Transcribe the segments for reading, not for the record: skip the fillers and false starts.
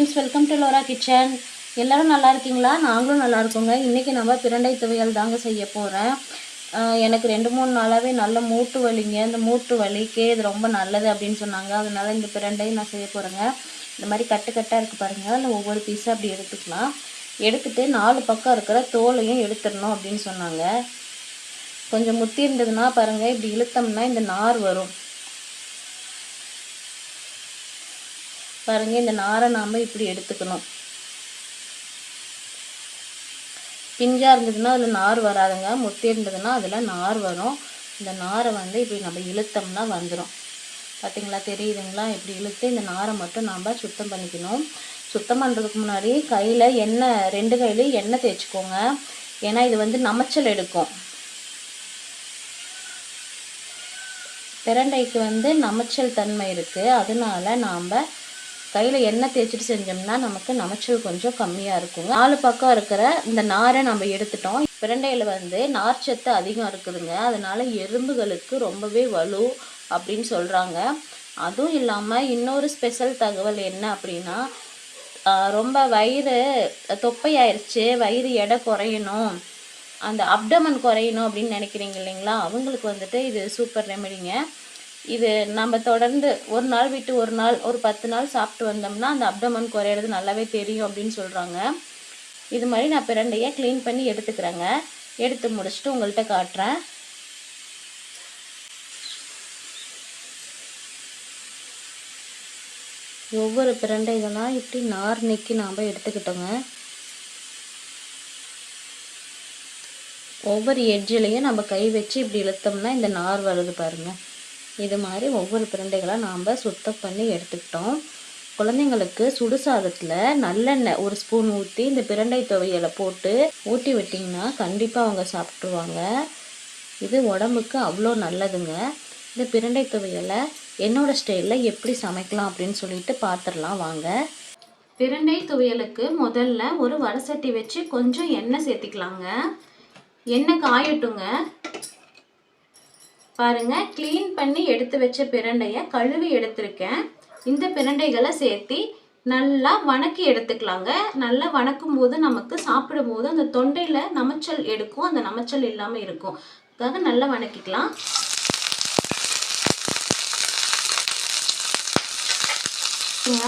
Friends, welcome to Lola kitchen. எல்லோரும் நல்லா இருக்கீங்களா? நாங்களும் நல்லா இருக்கோங்க. இன்றைக்கி நம்ம பிரண்டை துவையல் தாங்க செய்ய போகிறேன். எனக்கு 2-3 நாளாகவே நல்ல மூட்டு வலிங்க. இந்த மூட்டு வலிக்கு இது ரொம்ப நல்லது அப்படின்னு சொன்னாங்க. அதனால இந்த பிரண்டை நான் செய்ய போகிறேங்க. இந்த மாதிரி கட்டாக இருக்குது பாருங்கள். அதில் ஒவ்வொரு பீஸாக அப்படி எடுத்துக்கலாம். எடுத்துகிட்டு 4 பக்கம் இருக்கிற தோலையும் எடுத்துடணும் அப்படின்னு சொன்னாங்க. கொஞ்சம் முத்தி இருந்ததுன்னா பாருங்கள், இப்படி இழுத்தோம்னா இந்த நார் வரும் பாருங்கள். இந்த நாரை நாம் இப்படி எடுத்துக்கணும். பிஞ்சாக இருந்ததுன்னா அதில் நார் வராதுங்க. முத்தி இருந்ததுன்னா அதில் நார் வரும். இந்த நாரை இப்படி நம்ம இழுத்தோம்னா வந்துடும். பார்த்திங்களா, தெரியுதுங்களா? இப்படி இழுத்து இந்த நாரை மட்டும் நாம் சுத்தம் பண்ணிக்கணும். சுத்தம் பண்ணுறதுக்கு முன்னாடி கையில் எண்ணெய், 2 கையிலையும் எண்ணெய் தேய்ச்சிக்கோங்க. ஏன்னா இது நமைச்சல் எடுக்கும். பிரண்டைக்கு நமைச்சல் தன்மை இருக்குது. அதனால நாம் கையில் எண்ணெய் தேய்ச்சிட்டு செஞ்சோம்னா நமக்கு நமைச்சல் கொஞ்சம் கம்மியாக இருக்குங்க. 4 பக்கம் இருக்கிற இந்த நாரை நம்ம எடுத்துட்டோம். பிரண்டையில் நார்ச்சத்து அதிகம் இருக்குதுங்க. அதனால் எறும்புகளுக்கு ரொம்பவே வலு அப்படின்னு சொல்கிறாங்க. அதுவும் இல்லாமல் இன்னொரு ஸ்பெஷல் தகவல் என்ன அப்படின்னா, ரொம்ப வயிறு தொப்பையாயிருச்சு, வயிறு எடை குறையணும், அந்த அப்டமன் குறையணும் அப்படின்னு நினைக்கிறீங்க இல்லைங்களா? அவங்களுக்கு இது சூப்பர் ரெமெடிங்க. இது நம்ம தொடர்ந்து ஒரு நாள் விட்டு ஒரு நாள், ஒரு 10 நாள் சாப்பிட்டு வந்தோம்னா அந்த அப்டமன் குறையிறது நல்லாவே தெரியும் அப்படின்னு சொல்கிறாங்க. இது மாதிரி நான் பிரண்டையை க்ளீன் பண்ணி எடுத்துக்கிறேங்க. எடுத்து முடிச்சுட்டு உங்கள்கிட்ட காட்டுறேன். ஒவ்வொரு பிரண்டைகளாக இப்படி நார் நீக்கி நாம் எடுத்துக்கிட்டோங்க. ஒவ்வொரு எட்ஜிலையும் நம்ம கை வச்சு இப்படி இழுத்தோம்னா இந்த நார் வருது பாருங்கள். இது மாதிரி ஒவ்வொரு பிரண்டைகளாக நாம் சுத்தம் பண்ணி எடுத்துக்கிட்டோம். குழந்தைங்களுக்கு சுடுசாதத்தில் நல்லெண்ணெய் 1 ஸ்பூன் ஊற்றி இந்த பிரண்டை துவையலை போட்டு ஊட்டி விட்டிங்கன்னா கண்டிப்பாக அவங்க சாப்பிட்ருவாங்க. இது உடம்புக்கு அவ்வளோ நல்லதுங்க. இந்த பிரண்டை துவையலை என்னோடய ஸ்டைலில் எப்படி சமைக்கலாம் அப்படின்னு சொல்லிட்டு பார்த்துடலாம் வாங்க. பிரண்டை துவையலுக்கு முதல்ல ஒரு வடசட்டி வச்சு கொஞ்சம் எண்ணெய் சேர்த்திக்கலாங்க. எண்ணெய் காயட்டுங்க. பாருங்கள், க்ளீன் பண்ணி எடுத்து வச்ச பிரண்டையை கழுவி எடுத்திருக்கேன். இந்த பிரண்டைகளை சேர்த்து நல்லா வணக்கி எடுத்துக்கலாங்க. நல்லா வணக்கும் போது நமக்கு சாப்பிடும் போது அந்த தொண்டையில் நமைச்சல் எடுக்கும், அந்த நமைச்சல் இல்லாமல் இருக்கும். அதுக்காக நல்லா வணக்கிக்கலாம்.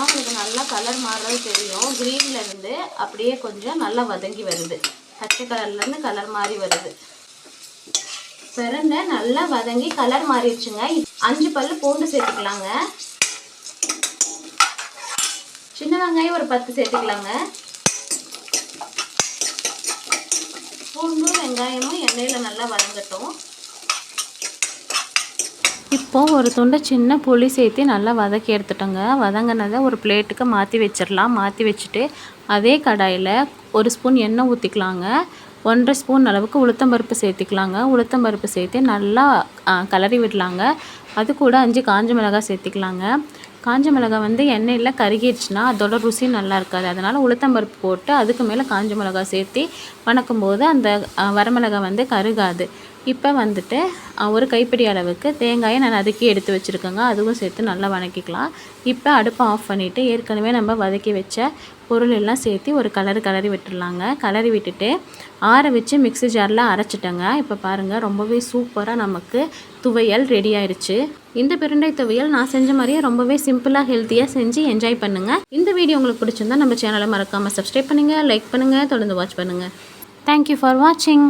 உங்களுக்கு நல்லா கலர் மாறுறது தெரியும். க்ரீன்லேருந்து அப்படியே கொஞ்சம் நல்லா வதங்கி வருது. பச்சை கலர்லேருந்து கலர் மாறி வருது. பிரண்டை நல்லா வதங்கி கலர் மாறிடுச்சுங்க. 5 பல்லு பூண்டு சேர்த்துக்கலாங்க. சின்ன வெங்காயம் ஒரு 10 சேர்த்துக்கலாங்க. பூண்டும் வெங்காயமும் எண்ணெயில் நல்லா வதங்கட்டும். இப்போது ஒரு துண்டை சின்ன புளி சேர்த்து நல்லா வதக்கி எடுத்துட்டோங்க. வதங்கினதை ஒரு பிளேட்டுக்கு மாற்றி வச்சிடலாம். மாற்றி வச்சுட்டு அதே கடாயில் 1 ஸ்பூன் எண்ணெய் ஊற்றிக்கலாங்க. 1.5 ஸ்பூன் அளவுக்கு உளுத்தம்பருப்பு சேர்த்திக்கலாங்க. உளுத்தம்பருப்பு சேர்த்து நல்லா கிளறி விடலாங்க. அது கூட 5 காஞ்ச மிளகாய் சேர்த்திக்கலாங்க. காஞ்ச மிளகாய் எண்ணெயில் கருகிடுச்சுன்னா அதோட ருசி நல்லா இருக்காது. அதனால் உளுத்தம்பருப்பு போட்டு அதுக்கு மேலே காஞ்ச மிளகாய் சேர்த்து வணக்கும்போது அந்த வரமிளகாய் கருகாது. இப்போ ஒரு கைப்பிடி அளவுக்கு தேங்காயை நான் நறுக்கி எடுத்து வச்சுருக்கேங்க. அதுவும் சேர்த்து நல்லா வணக்கிக்கலாம். இப்போ அடுப்பை ஆஃப் பண்ணிவிட்டு ஏற்கனவே நம்ம வதக்கி வச்ச பொருள் எல்லாம் சேர்த்து ஒரு கிளறி விட்டுடலாங்க. கிளறி விட்டுட்டு ஆற வச்சு மிக்ஸி ஜாரில் அரைச்சிட்டேங்க. இப்போ பாருங்கள், ரொம்பவே சூப்பராக நமக்கு துவையல் ரெடி ஆயிடுச்சு. இந்த பிரண்டை துவையல் நான் செஞ்ச மாதிரியே ரொம்பவே சிம்பிளாக ஹெல்த்தியாக செஞ்சு என்ஜாய் பண்ணுங்கள். இந்த வீடியோ உங்களுக்கு பிடிச்சிருந்தா நம்ம சேனலை மறக்காமல் சப்ஸ்கிரைப் பண்ணுங்கள், லைக் பண்ணுங்கள், தொடர்ந்து வாட்ச் பண்ணுங்கள். தேங்க்யூ ஃபார் வாட்சிங்.